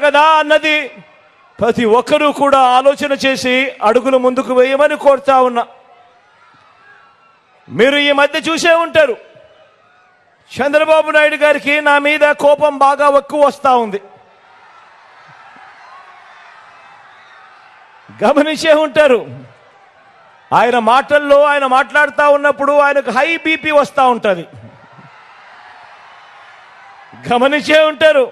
కదా అన్నది ప్రతి ఒక్కరూ కూడా ఆలోచన చేసి అడుగులు ముందుకు వేయమని కోరుతా ఉన్నా. మీరు ఈ మధ్య చూసే ఉంటారు, చంద్రబాబు నాయుడు గారికి నా మీద కోపం బాగా ఎక్కువ వస్తూ ఉంది. గమనించే ఉంటారు, ఆయన మాటల్లో ఆయన మాట్లాడుతూ ఉన్నప్పుడు ఆయనకు హై బీపీ వస్తూ ఉంటుంది. గమనించే ఉంటారు,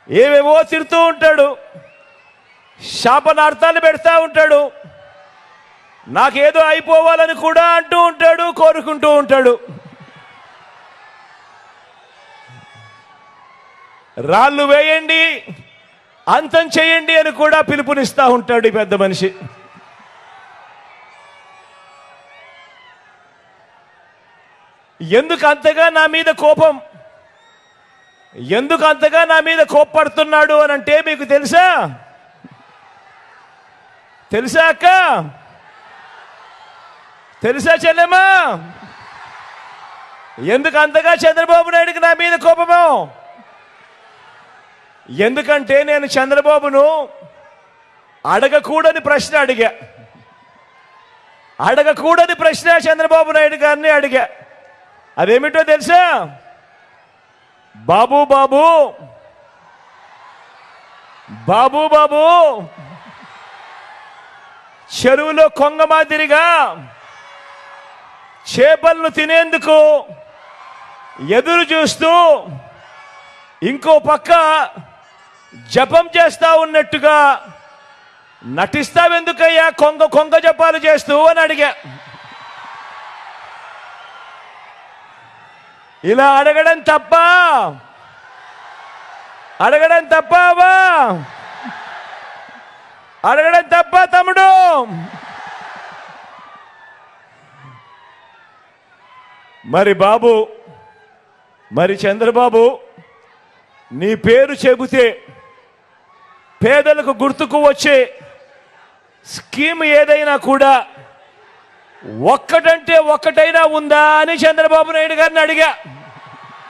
ఏవేవో తిడుతూ ఉంటాడు, శాపనార్థాలు పెడతా ఉంటాడు, నాకేదో అయిపోవాలని కూడా అంటూ ఉంటాడు, కోరుకుంటూ ఉంటాడు. రాళ్ళు వేయండి, అంతం చేయండి అని కూడా పిలుపునిస్తూ ఉంటాడు ఈ పెద్ద మనిషి. ఎందుకు అంతగా నా మీద కోపం, ఎందుకు అంతగా నా మీద కోప్పడుతున్నాడు అని అంటే మీకు తెలుసా? తెలుసా అక్క? తెలుసా చెల్లెమ్మా? ఎందుకు అంతగా చంద్రబాబు నాయుడికి నా మీద కోపమో? ఎందుకంటే నేను చంద్రబాబును అడగకూడని ప్రశ్న అడిగా. అడగకూడని ప్రశ్న చంద్రబాబు నాయుడు గారిని అడిగా. అదేమిటో తెలుసా? బాబు బాబు బాబు బాబు చెరువులో కొంగ మాదిరిగా చేపలను తినేందుకు ఎదురు చూస్తూ ఇంకో పక్క జపం చేస్తా ఉన్నట్టుగా నటిస్తావెందుకయ్యా కొంగ కొంగ జపాలు చేస్తూ అని అడిగా. ఇలా అడగడం తప్ప? అడగడం తప్పవా? అడగడం తప్ప తమ్ముడు? మరి బాబు, మరి చంద్రబాబు, నీ పేరు చెబితే పేదలకు గుర్తుకు వచ్చే స్కీమ్ ఏదైనా కూడా ఒక్కటంటే ఒక్కటైనా ఉందా అని చంద్రబాబు నాయుడు గారిని అడిగా.